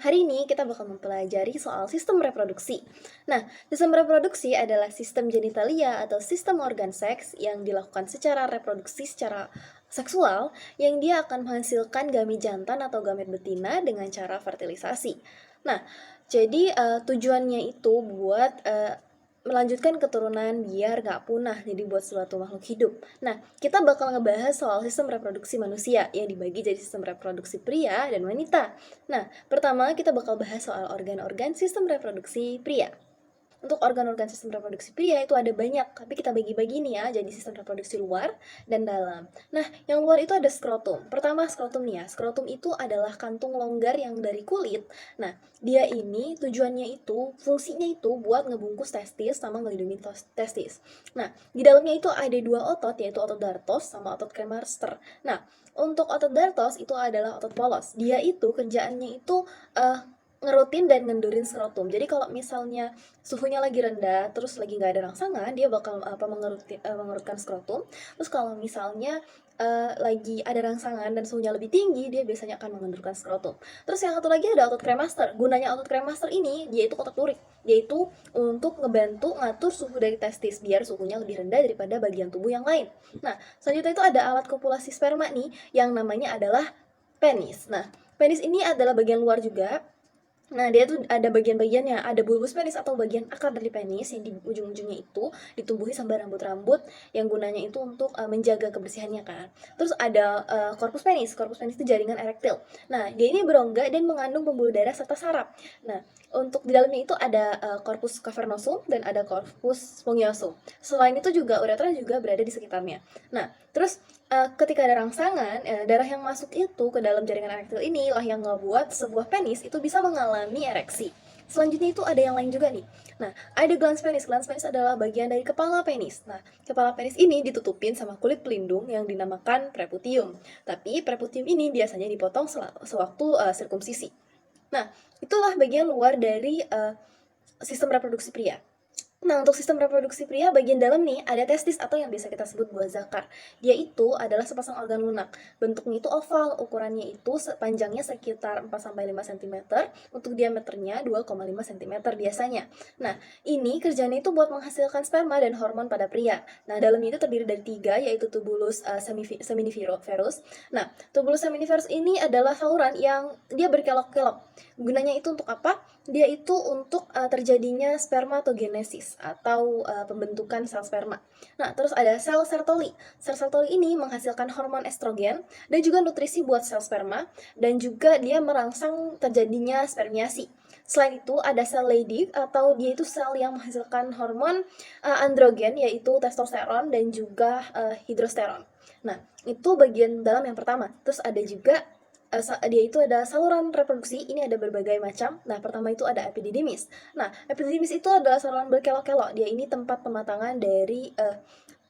Hari ini kita bakal mempelajari soal sistem reproduksi. Nah, sistem reproduksi adalah sistem genitalia atau sistem organ seks yang dilakukan secara reproduksi secara seksual yang dia akan menghasilkan gamet jantan atau gamet betina dengan cara fertilisasi. Nah, jadi tujuannya itu buat melanjutkan keturunan biar nggak punah, jadi buat suatu makhluk hidup. Nah, kita bakal ngebahas soal sistem reproduksi manusia yang dibagi jadi sistem reproduksi pria dan wanita. Nah, pertama kita bakal bahas soal organ-organ sistem reproduksi pria. Untuk organ-organ sistem reproduksi pria itu ada banyak, tapi kita bagi-bagi nih ya, jadi sistem reproduksi luar dan dalam. Nah, yang luar itu ada skrotum. Pertama skrotum nih ya, skrotum itu adalah kantung longgar yang dari kulit. Nah, dia ini tujuannya itu, fungsinya itu buat ngebungkus testis sama ngelindungi testis. Nah, di dalamnya itu ada dua otot, yaitu otot dartos sama otot kremaster. Nah, untuk otot dartos itu adalah otot polos. Dia itu kerjaannya itu ngerutin dan ngendurin skrotum. Jadi kalau misalnya suhunya lagi rendah, terus lagi nggak ada rangsangan, dia bakal mengerutkan skrotum. Terus kalau misalnya lagi ada rangsangan dan suhunya lebih tinggi, dia biasanya akan mengendurkan skrotum. Terus yang satu lagi ada otot kremaster. Gunanya otot kremaster ini, dia itu otot lurik, yaitu untuk ngebantu ngatur suhu dari testis biar suhunya lebih rendah daripada bagian tubuh yang lain. Nah, selanjutnya itu ada alat kopulasi sperma nih, yang namanya adalah penis. Nah, penis ini adalah bagian luar juga. Nah, dia tuh ada bagian-bagiannya, ada bulbus penis atau bagian akar dari penis yang di ujung-ujungnya itu ditumbuhi sama rambut-rambut yang gunanya itu untuk menjaga kebersihannya kan. Terus ada korpus penis. Korpus penis itu jaringan erektil. Nah, dia ini berongga dan mengandung pembuluh darah serta saraf. Nah, untuk di dalamnya itu ada korpus cavernosum dan ada korpus spongiosum. Selain itu juga uretra juga berada di sekitarnya. Nah, terus ketika ada rangsangan, darah yang masuk itu ke dalam jaringan erektil inilah yang ngebuat sebuah penis itu bisa mengalami ereksi. Selanjutnya itu ada yang lain juga nih. Nah, ada glans penis. Glans penis adalah bagian dari kepala penis. Nah, kepala penis ini ditutupin sama kulit pelindung yang dinamakan preputium. Tapi preputium ini biasanya dipotong sewaktu sirkumsisi. Nah, itulah bagian luar dari sistem reproduksi pria. Nah, untuk sistem reproduksi pria bagian dalam nih ada testis atau yang biasa kita sebut buah zakar. Dia itu adalah sepasang organ lunak. Bentuknya itu oval, ukurannya itu panjangnya sekitar 4-5 cm, untuk diameternya 2,5 cm biasanya. Nah, ini kerjanya itu buat menghasilkan sperma dan hormon pada pria. Nah, dalamnya itu terdiri dari 3, yaitu tubulus seminiferus. Nah, tubulus seminiferus ini adalah saluran yang dia berkelok-kelok. Gunanya itu untuk apa? Dia itu untuk terjadinya spermatogenesis atau pembentukan sel sperma. Nah, terus ada sel Sertoli. Sel Sertoli ini menghasilkan hormon estrogen dan juga nutrisi buat sel sperma, dan juga dia merangsang terjadinya spermiasi. Selain itu ada sel Leydig atau dia itu sel yang menghasilkan hormon androgen, yaitu testosteron dan juga hidrosteron. Nah, itu bagian dalam yang pertama. Terus ada juga dia itu ada saluran reproduksi, ini ada berbagai macam. Nah, pertama itu ada epididymis. Nah, epididymis itu adalah saluran berkelok-kelok. Dia ini tempat pematangan dari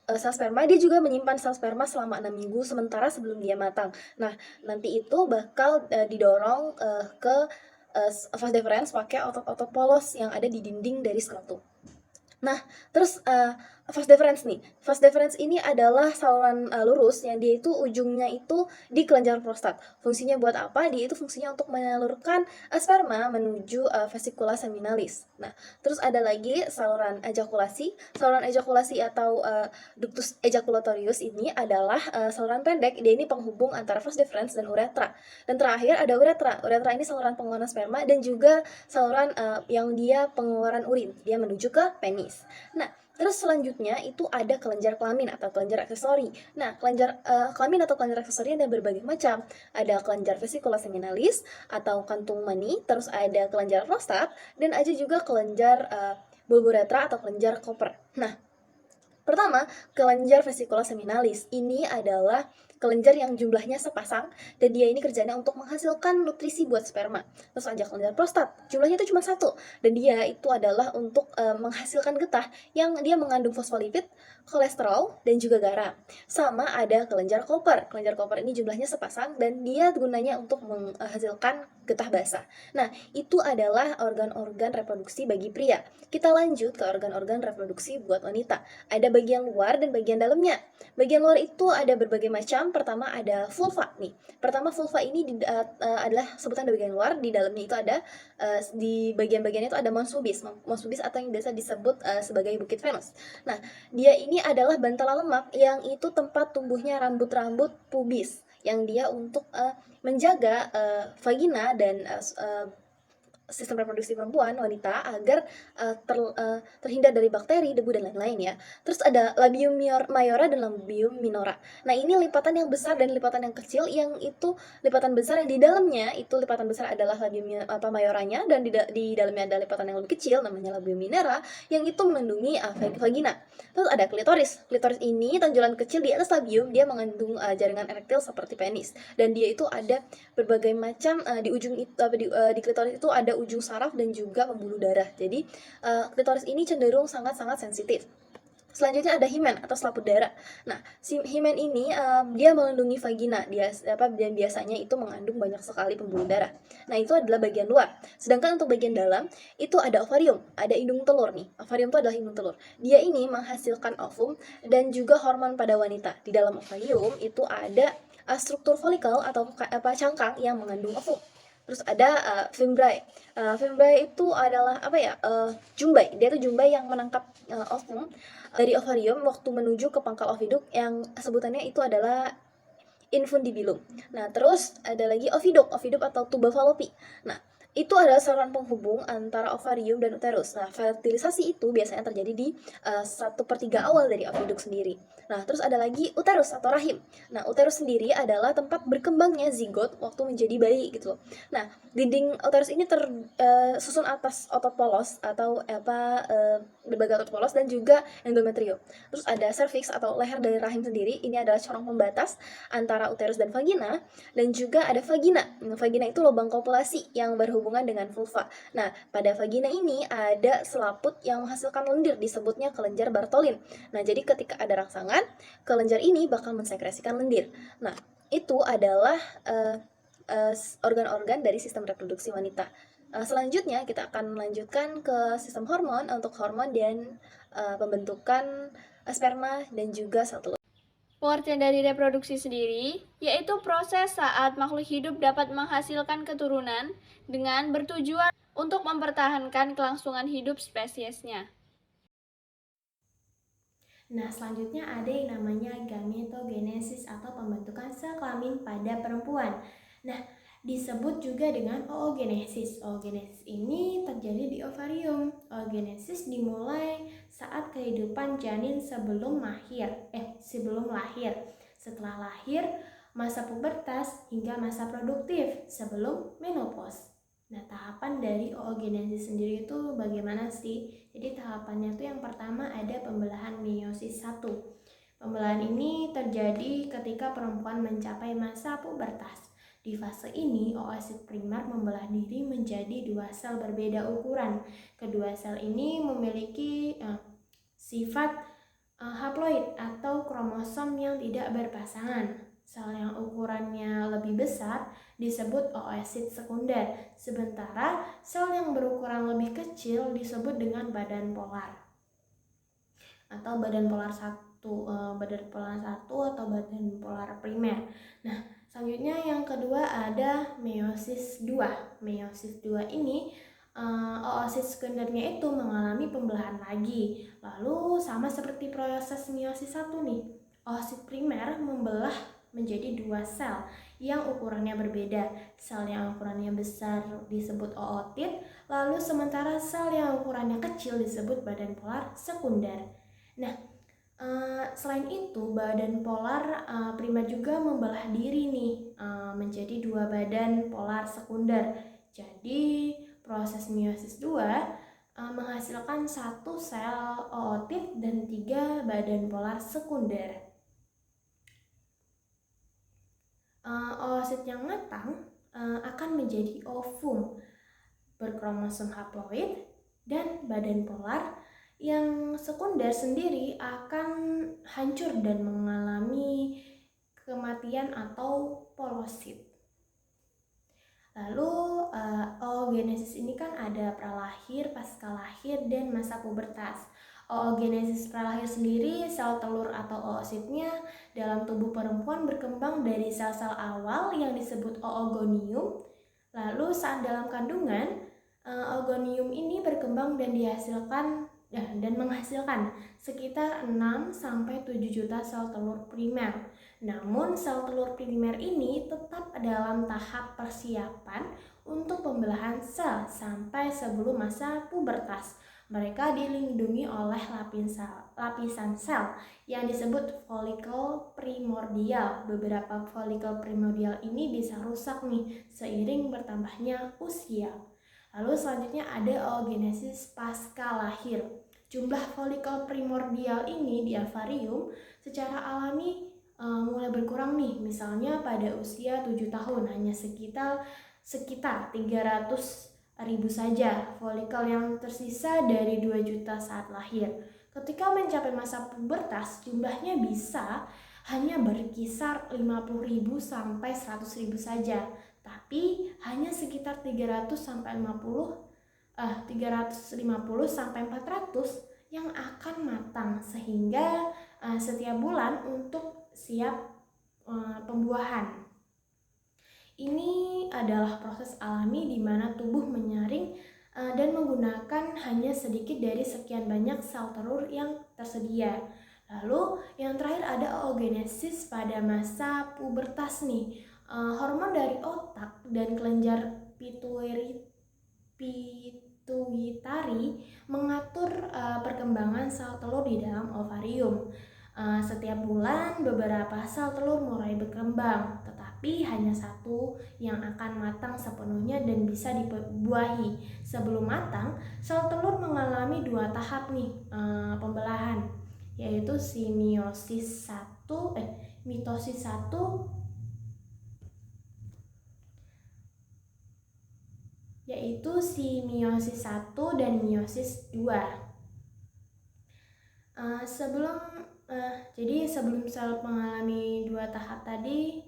sel sperma. Dia juga menyimpan sel sperma selama 6 minggu sementara sebelum dia matang. Nah, nanti itu bakal didorong ke vas deferens pakai otot-otot polos yang ada di dinding dari skrotum. Nah, terus vas deferens nih. Vas deferens ini adalah saluran lurus yang dia itu ujungnya itu di kelenjar prostat. Fungsinya buat apa? Dia itu fungsinya untuk menyalurkan sperma menuju vesikula seminalis. Nah, terus ada lagi saluran ejakulasi. Saluran ejakulasi atau ductus ejaculatorius ini adalah saluran pendek. Dia ini penghubung antara vas deferens dan uretra. Dan terakhir ada uretra. Uretra ini saluran pengeluaran sperma dan juga saluran yang dia pengeluaran urin. Dia menuju ke penis. Nah, terus selanjutnya itu ada kelenjar kelamin atau kelenjar aksesori. Nah, kelenjar kelamin atau kelenjar aksesori ada berbagai macam. Ada kelenjar vesikula seminalis atau kantung mani, terus ada kelenjar prostat, dan ada juga kelenjar bulburetra atau kelenjar koper. Nah, pertama, kelenjar vesikula seminalis. Ini adalah kelenjar yang jumlahnya sepasang, dan dia ini kerjanya untuk menghasilkan nutrisi buat sperma. Terus ada kelenjar prostat, jumlahnya itu cuma 1, dan dia itu adalah untuk menghasilkan getah yang dia mengandung fosfolipid, kolesterol, dan juga garam. Sama ada kelenjar koper. Kelenjar koper ini jumlahnya sepasang, dan dia gunanya untuk menghasilkan getah basah. Nah, itu adalah organ-organ reproduksi bagi pria. Kita lanjut ke organ-organ reproduksi buat wanita. Ada bagian luar dan bagian dalamnya. Bagian luar itu ada berbagai macam, pertama ada vulva nih. Pertama vulva ini adalah sebutan dari bagian luar, di dalamnya itu ada di bagian-bagiannya itu ada mons pubis. Mons pubis atau yang biasa disebut sebagai bukit Venus. Nah, dia ini adalah bantalan lemak yang itu tempat tumbuhnya rambut-rambut pubis yang dia untuk menjaga vagina dan sistem reproduksi perempuan, wanita, agar terhindar dari bakteri, debu, dan lain-lain ya. Terus ada labium mayora dan labium minora. Nah, ini lipatan yang besar dan lipatan yang kecil, yang itu lipatan besar yang di dalamnya itu lipatan besar adalah labium mayoranya, dan di dalamnya ada lipatan yang lebih kecil namanya labium minora yang itu melindungi vagina. Terus ada klitoris. Klitoris ini tonjolan kecil di atas labium, dia mengandung jaringan erektil seperti penis, dan dia itu ada berbagai macam di ujung itu di klitoris itu ada ujung saraf dan juga pembuluh darah. Jadi klitoris ini cenderung sangat-sangat sensitif. Selanjutnya ada himen atau selaput darah. Nah, si himen ini dia melindungi vagina. Dan biasanya itu mengandung banyak sekali pembuluh darah. Nah, itu adalah bagian luar. Sedangkan untuk bagian dalam itu ada ovarium, ada indung telur nih. Ovarium itu adalah indung telur. Dia ini menghasilkan ovum dan juga hormon pada wanita. Di dalam ovarium itu ada struktur folikel atau cangkang yang mengandung ovum. Terus ada fimbriae. Fimbriae itu adalah jumbai. Dia tuh jumbai yang menangkap ovum dari ovarium waktu menuju ke pangkal oviduk yang sebutannya itu adalah infundibilum. Nah, terus ada lagi oviduk atau tuba falopi. Nah, itu adalah saluran penghubung antara ovarium dan uterus. Nah, fertilisasi itu biasanya terjadi di 1/3 awal dari oviduk sendiri. Nah, terus ada lagi uterus atau rahim. Nah, uterus sendiri adalah tempat berkembangnya zigot waktu menjadi bayi gitu loh. Nah, dinding uterus ini tersusun atas otot polos atau berbagai otot polos dan juga endometrium. Terus ada cervix atau leher dari rahim sendiri. Ini adalah corong pembatas antara uterus dan vagina, dan juga ada vagina. Vagina itu lubang kopulasi yang berhubungan dengan vulva. Nah, pada vagina ini ada selaput yang menghasilkan lendir, disebutnya kelenjar Bartholin. Nah, jadi ketika ada rangsangan, kelenjar ini bakal mensekresikan lendir. Nah, itu adalah organ-organ dari sistem reproduksi wanita. Selanjutnya kita akan melanjutkan ke sistem hormon untuk hormon dan pembentukan sperma dan juga sel telur. Pengertian dari reproduksi sendiri yaitu proses saat makhluk hidup dapat menghasilkan keturunan dengan bertujuan untuk mempertahankan kelangsungan hidup spesiesnya. Nah, selanjutnya ada yang namanya gametogenesis atau pembentukan sel kelamin pada perempuan. Nah, disebut juga dengan oogenesis. Oogenesis ini terjadi di ovarium. Oogenesis dimulai saat kehidupan janin sebelum lahir. Setelah lahir, masa pubertas hingga masa produktif sebelum menopause. Nah, tahapan dari oogenesis sendiri itu bagaimana sih? Jadi tahapannya itu yang pertama ada pembelahan meiosis 1. Pembelahan ini terjadi ketika perempuan mencapai masa pubertas. Di fase ini, oosit primer membelah diri menjadi 2 sel berbeda ukuran. Kedua sel ini memiliki sifat haploid atau kromosom yang tidak berpasangan. Sel yang ukurannya lebih besar disebut oosit sekunder, sementara sel yang berukuran lebih kecil disebut dengan badan polar atau badan polar 1 atau badan polar primer. Nah, selanjutnya yang kedua ada meiosis 2. Meiosis 2 ini oosit sekundernya itu mengalami pembelahan lagi. Lalu sama seperti proses meiosis 1 nih. Oosit primer membelah menjadi 2 sel yang ukurannya berbeda. Sel yang ukurannya besar disebut ootit, lalu sementara sel yang ukurannya kecil disebut badan polar sekunder. Nah, selain itu badan polar primer juga membelah diri nih menjadi 2 badan polar sekunder. Jadi proses meiosis 2 menghasilkan 1 sel ootit dan 3 badan polar sekunder. Oosit yang matang akan menjadi ovum berkromosom haploid, dan badan polar yang sekunder sendiri akan hancur dan mengalami kematian atau polosit. Lalu oogenesis ini kan ada pralahir, pasca lahir, dan masa pubertas. Oogenesis pralahir sendiri, sel telur atau oositnya dalam tubuh perempuan berkembang dari sel-sel awal yang disebut oogonium. Lalu saat dalam kandungan, oogonium ini berkembang dan menghasilkan sekitar 6-7 juta sel telur primer. Namun sel telur primer ini tetap dalam tahap persiapan untuk pembelahan sel sampai sebelum masa pubertas. Mereka dilindungi oleh lapisan sel yang disebut folikel primordial. Beberapa folikel primordial ini bisa rusak nih seiring bertambahnya usia. Lalu selanjutnya ada oogenesis pasca lahir. Jumlah folikel primordial ini di ovarium secara alami mulai berkurang nih. Misalnya pada usia 7 tahun hanya sekitar 300.000 saja folikel yang tersisa dari 2 juta saat lahir. Ketika mencapai masa pubertas, jumlahnya bisa hanya berkisar 50.000 sampai 100.000 saja, tapi hanya sekitar 350 sampai 400 yang akan matang sehingga setiap bulan untuk siap pembuahan. Ini adalah proses alami di mana tubuh menyaring dan menggunakan hanya sedikit dari sekian banyak sel telur yang tersedia. Lalu yang terakhir ada oogenesis pada masa pubertas nih. Hormon dari otak dan kelenjar pituitari mengatur perkembangan sel telur di dalam ovarium. Setiap bulan beberapa sel telur mulai berkembang, tetapi hanya satu yang akan matang sepenuhnya dan bisa dibuahi. Sebelum matang, sel telur mengalami 2 tahap nih pembelahan, yaitu mitosis 1 dan meiosis 2. Jadi sebelum sel mengalami 2 tahap tadi.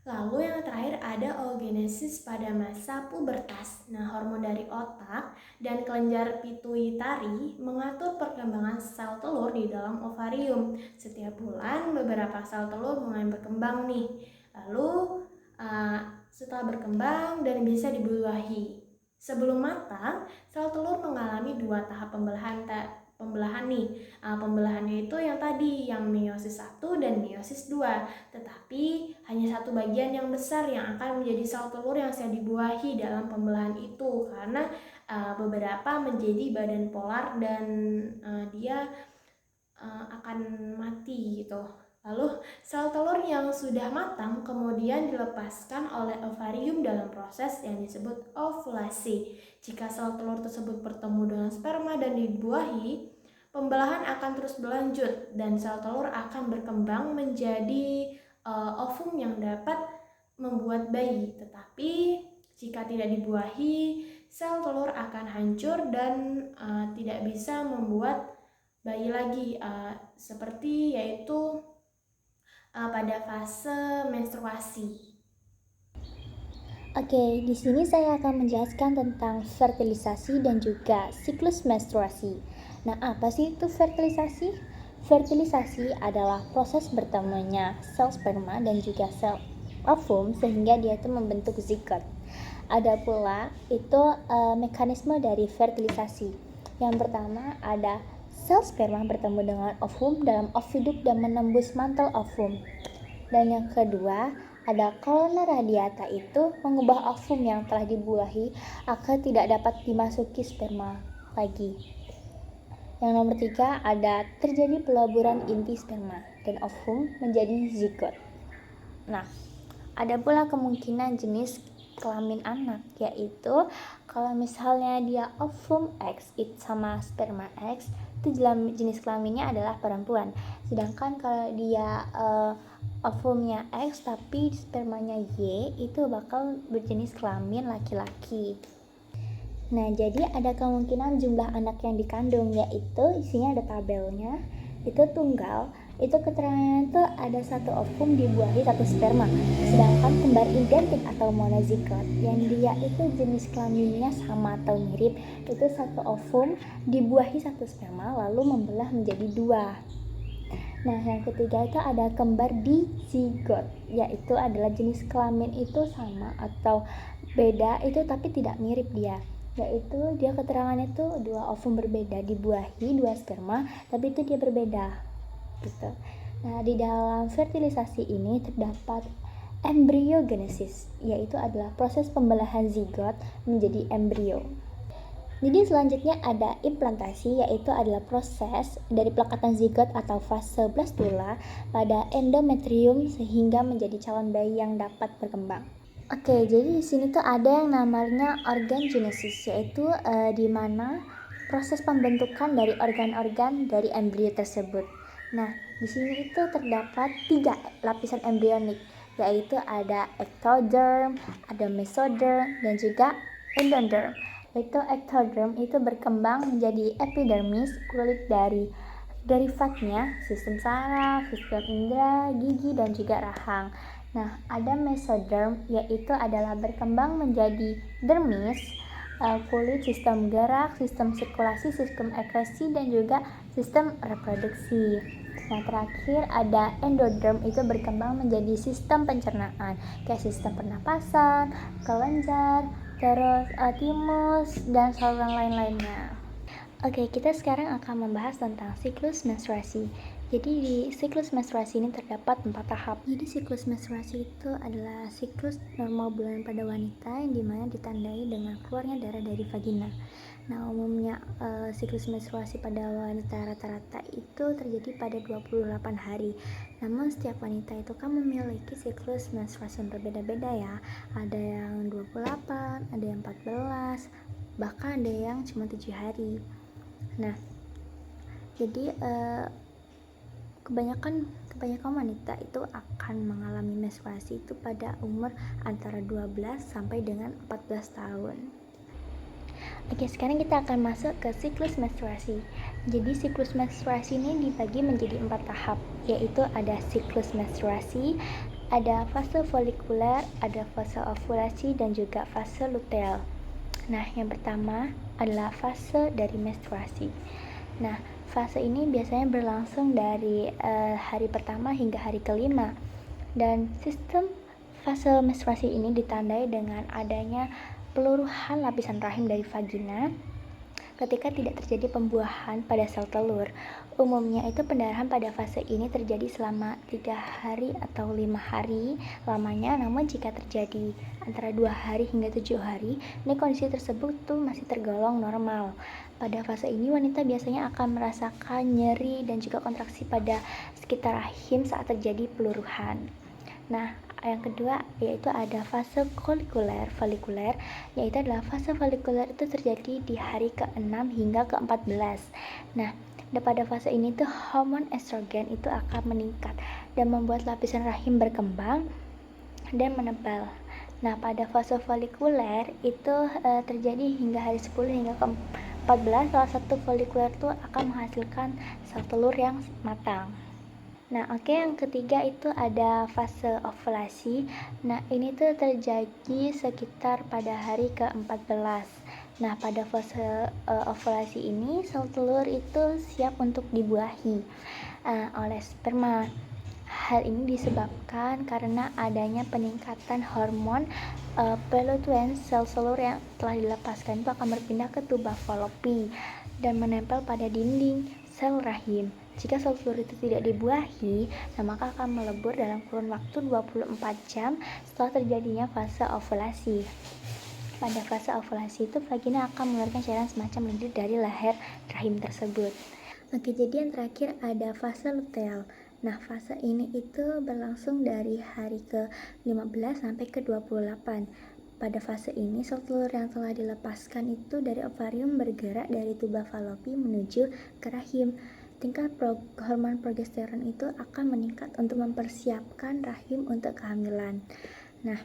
Lalu yang terakhir ada oogenesis pada masa pubertas. Nah, hormon dari otak dan kelenjar pituitari mengatur perkembangan sel telur di dalam ovarium. Setiap bulan beberapa sel telur mulai berkembang nih. Lalu setelah berkembang dan bisa dibuahi. Sebelum matang, sel telur mengalami 2 tahap pembelahan nih. Pembelahannya itu yang tadi, yang meiosis 1 dan meiosis 2. Tetapi hanya satu bagian yang besar yang akan menjadi sel telur yang siap dibuahi dalam pembelahan itu, karena beberapa menjadi badan polar dan dia akan mati gitu. Lalu sel telur yang sudah matang kemudian dilepaskan oleh ovarium dalam proses yang disebut ovulasi. Jika sel telur tersebut bertemu dengan sperma dan dibuahi, pembelahan akan terus berlanjut dan sel telur akan berkembang menjadi ovum yang dapat membuat bayi. Tetapi jika tidak dibuahi, sel telur akan hancur dan tidak bisa membuat bayi lagi, seperti yaitu pada fase menstruasi. Oke, di sini saya akan menjelaskan tentang fertilisasi dan juga siklus menstruasi. Nah, apa sih itu fertilisasi? Fertilisasi adalah proses bertemunya sel sperma dan juga sel ovum sehingga dia itu membentuk zigot. Ada pula itu mekanisme dari fertilisasi. Yang pertama ada sel sperma bertemu dengan ovum dalam oviduk dan menembus mantel ovum. Dan yang kedua, ada koloni radiata itu mengubah ovum yang telah dibuahi agar tidak dapat dimasuki sperma lagi. Yang nomor 3, ada terjadi peleburan inti sperma dan ovum menjadi zigot. Nah, ada pula kemungkinan jenis kelamin anak, yaitu kalau misalnya dia ovum X sama sperma X, itu jenis kelaminnya adalah perempuan. Sedangkan kalau dia ovumnya X tapi spermanya Y, itu bakal berjenis kelamin laki-laki. Nah, jadi ada kemungkinan jumlah anak yang dikandung, yaitu isinya ada tabelnya, itu tunggal itu keterangannya itu ada satu ovum dibuahi satu sperma, sedangkan kembar identik atau monozigot yang dia itu jenis kelaminnya sama atau mirip, itu satu ovum dibuahi satu sperma lalu membelah menjadi dua. Nah, yang ketiga itu ada kembar dizigot, yaitu adalah jenis kelamin itu sama atau beda itu tapi tidak mirip dia, yaitu dia keterangannya itu dua ovum berbeda dibuahi dua sperma tapi itu dia berbeda gitu. Nah, di dalam fertilisasi ini terdapat embryogenesis, yaitu adalah proses pembelahan zigot menjadi embrio. Jadi selanjutnya ada implantasi, yaitu adalah proses dari pelekatan zigot atau fase blastula pada endometrium sehingga menjadi calon bayi yang dapat berkembang. Oke, jadi di sini tuh ada yang namanya organogenesis, yaitu di mana proses pembentukan dari organ-organ dari embrio tersebut. Nah, di sini itu terdapat 3 lapisan embrionik, yaitu ada ectoderm, ada mesoderm, dan juga endoderm. Yaitu ectoderm itu berkembang menjadi epidermis, kulit dari derivatnya, sistem saraf, sistem indera, gigi, dan juga rahang. Nah, ada mesoderm, yaitu adalah berkembang menjadi dermis, kulit, sistem gerak, sistem sirkulasi, sistem ekskresi, dan juga sistem reproduksi. Nah, terakhir ada endoderm, itu berkembang menjadi sistem pencernaan, kayak sistem pernapasan, kelenjar, terus timus, dan saluran lain-lainnya. Oke, kita sekarang akan membahas tentang siklus menstruasi. Jadi di siklus menstruasi ini terdapat 4 tahap. Jadi siklus menstruasi itu adalah siklus normal bulanan pada wanita yang dimana ditandai dengan keluarnya darah dari vagina. Nah, umumnya siklus menstruasi pada wanita rata-rata itu terjadi pada 28 hari. Namun setiap wanita itu kan memiliki siklus menstruasi yang berbeda-beda ya. Ada yang 28, ada yang 14, bahkan ada yang cuma 7 hari. Nah, jadi kebanyakan wanita itu akan mengalami menstruasi itu pada umur antara 12 sampai dengan 14 tahun. Oke, sekarang kita akan masuk ke siklus menstruasi. Jadi siklus menstruasi ini dibagi menjadi 4 tahap, yaitu ada siklus menstruasi, ada fase folikuler, ada fase ovulasi, dan juga fase luteal. Nah, yang pertama adalah fase dari menstruasi. Nah, fase ini biasanya berlangsung dari hari pertama hingga hari kelima, dan sistem fase menstruasi ini ditandai dengan adanya peluruhan lapisan rahim dari vagina ketika tidak terjadi pembuahan pada sel telur. Umumnya itu pendarahan pada fase ini terjadi selama 3 hari atau 5 hari lamanya, namun jika terjadi antara 2 hari hingga 7 hari, ini kondisi tersebut tuh masih tergolong normal. Pada fase ini wanita biasanya akan merasakan nyeri dan juga kontraksi pada sekitar rahim saat terjadi peluruhan. Nah, yang kedua yaitu ada fase folikuler, yaitu adalah fase folikuler itu terjadi di hari ke-6 hingga ke-14. Nah, pada fase ini tuh hormon estrogen itu akan meningkat dan membuat lapisan rahim berkembang dan menebal. Nah, pada fase folikuler itu terjadi hingga hari 10 hingga ke-14. Salah satu folikuler itu akan menghasilkan sel telur yang matang. Nah, yang ketiga itu ada fase ovulasi. Nah, ini tuh terjadi sekitar pada hari ke-14. Nah, pada fase ovulasi ini sel telur itu siap untuk dibuahi oleh sperma. Hal ini disebabkan karena adanya peningkatan hormon lutein. Sel telur yang telah dilepaskan itu akan berpindah ke tuba falopi dan menempel pada dinding sel rahim. Jika sel telur itu tidak dibuahi, maka akan melebur dalam kurun waktu 24 jam setelah terjadinya fase ovulasi. Pada fase ovulasi itu vagina akan mengeluarkan cairan semacam lendir dari leher rahim tersebut. Oke, jadi yang terakhir ada fase luteal. Nah, fase ini itu berlangsung dari hari ke-15 sampai ke-28. Pada fase ini, sel telur yang telah dilepaskan itu dari ovarium bergerak dari tuba falopi menuju ke rahim. Tingkat hormon progesteron itu akan meningkat untuk mempersiapkan rahim untuk kehamilan. Nah,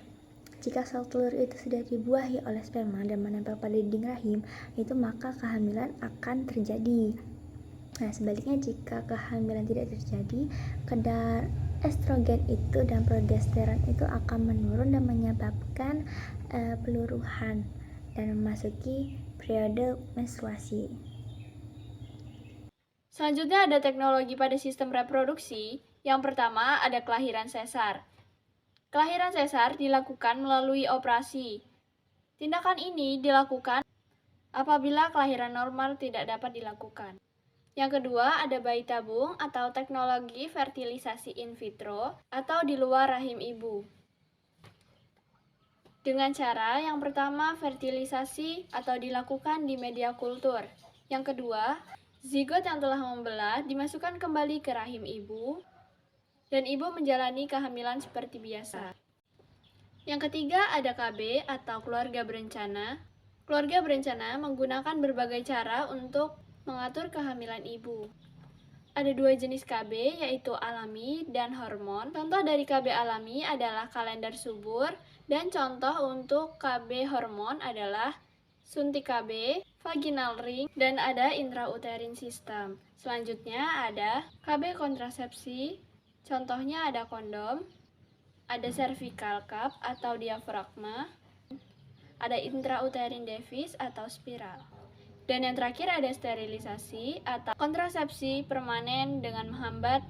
jika sel telur itu sudah dibuahi oleh sperma dan menempel pada dinding rahim, itu maka kehamilan akan terjadi. Nah, sebaliknya jika kehamilan tidak terjadi, kadar estrogen itu dan progesteron itu akan menurun dan menyebabkan peluruhan dan memasuki periode menstruasi. Selanjutnya ada teknologi pada sistem reproduksi. Yang pertama ada kelahiran sesar. Kelahiran sesar dilakukan melalui operasi. Tindakan ini dilakukan apabila kelahiran normal tidak dapat dilakukan. Yang kedua ada bayi tabung atau teknologi fertilisasi in vitro atau di luar rahim ibu. Dengan cara yang pertama fertilisasi atau dilakukan di media kultur. Yang kedua, zigot yang telah membelah dimasukkan kembali ke rahim ibu dan ibu menjalani kehamilan seperti biasa. Yang ketiga ada KB atau keluarga berencana. Keluarga berencana menggunakan berbagai cara untuk mengatur kehamilan ibu. Ada dua jenis KB, yaitu alami dan hormon. Contoh dari KB alami adalah kalender subur, dan contoh untuk KB hormon adalah suntik KB, vaginal ring, dan ada intrauterine system. Selanjutnya ada KB kontrasepsi, contohnya ada kondom, ada cervical cup atau diafragma, ada intrauterine device atau spiral. Dan yang terakhir ada sterilisasi atau kontrasepsi permanen dengan menghambat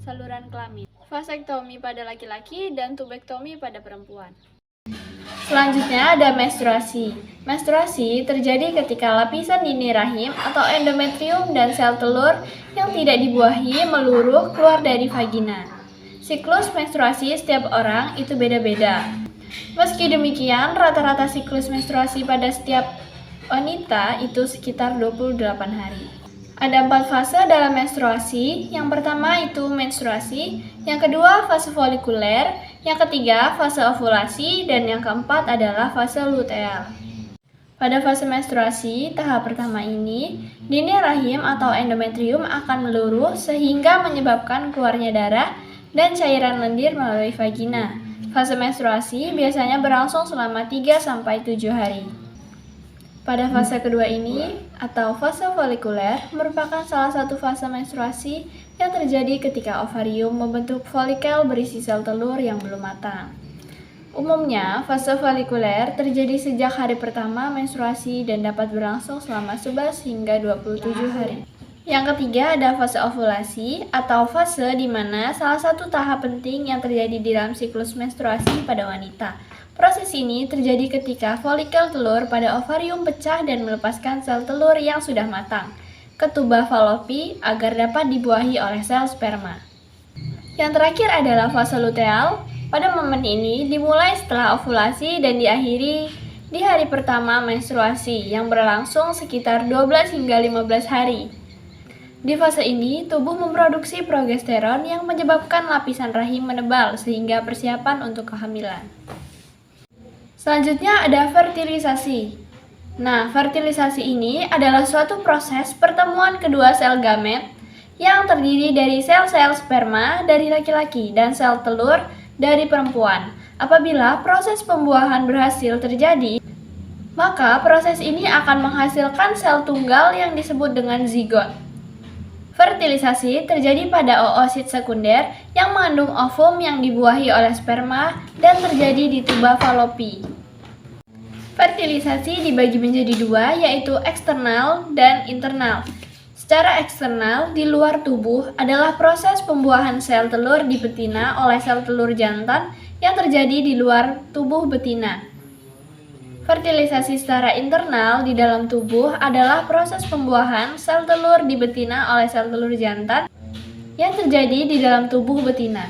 saluran kelamin. Vasektomi pada laki-laki dan tubektomi pada perempuan. Selanjutnya ada menstruasi. Menstruasi terjadi ketika lapisan dini rahim atau endometrium dan sel telur yang tidak dibuahi meluruh keluar dari vagina. Siklus menstruasi setiap orang itu beda-beda. Meski demikian, rata-rata siklus menstruasi pada setiap wanita itu sekitar 28 hari. Ada 4 fase dalam menstruasi. Yang pertama itu menstruasi, yang kedua fase folikuler, yang ketiga fase ovulasi, dan yang keempat adalah fase luteal. Pada fase menstruasi, tahap pertama ini, dini rahim atau endometrium akan meluruh sehingga menyebabkan keluarnya darah dan cairan lendir melalui vagina. Fase menstruasi biasanya berlangsung selama 3-7 hari. Pada fase kedua ini, atau fase folikuler, merupakan salah satu fase menstruasi yang terjadi ketika ovarium membentuk folikel berisi sel telur yang belum matang. Umumnya, fase folikuler terjadi sejak hari pertama menstruasi dan dapat berlangsung selama 11 hingga 27 hari. Yang ketiga ada fase ovulasi, atau fase di mana salah satu tahap penting yang terjadi di dalam siklus menstruasi pada wanita. Proses ini terjadi ketika folikel telur pada ovarium pecah dan melepaskan sel telur yang sudah matang ke tuba falopi agar dapat dibuahi oleh sel sperma. Yang terakhir adalah fase luteal. Pada momen ini dimulai setelah ovulasi dan diakhiri di hari pertama menstruasi yang berlangsung sekitar 12 hingga 15 hari. Di fase ini, tubuh memproduksi progesteron yang menyebabkan lapisan rahim menebal sehingga persiapan untuk kehamilan. Selanjutnya ada fertilisasi. Nah, fertilisasi ini adalah suatu proses pertemuan kedua sel gamet yang terdiri dari sel-sel sperma dari laki-laki dan sel telur dari perempuan. Apabila proses pembuahan berhasil terjadi, maka proses ini akan menghasilkan sel tunggal yang disebut dengan zigot. Fertilisasi terjadi pada oosit sekunder yang mengandung ovum yang dibuahi oleh sperma dan terjadi di tuba falopi. Fertilisasi dibagi menjadi dua, yaitu eksternal dan internal. Secara eksternal, di luar tubuh adalah proses pembuahan sel telur di betina oleh sel telur jantan yang terjadi di luar tubuh betina. Fertilisasi secara internal di dalam tubuh adalah proses pembuahan sel telur di betina oleh sel telur jantan yang terjadi di dalam tubuh betina.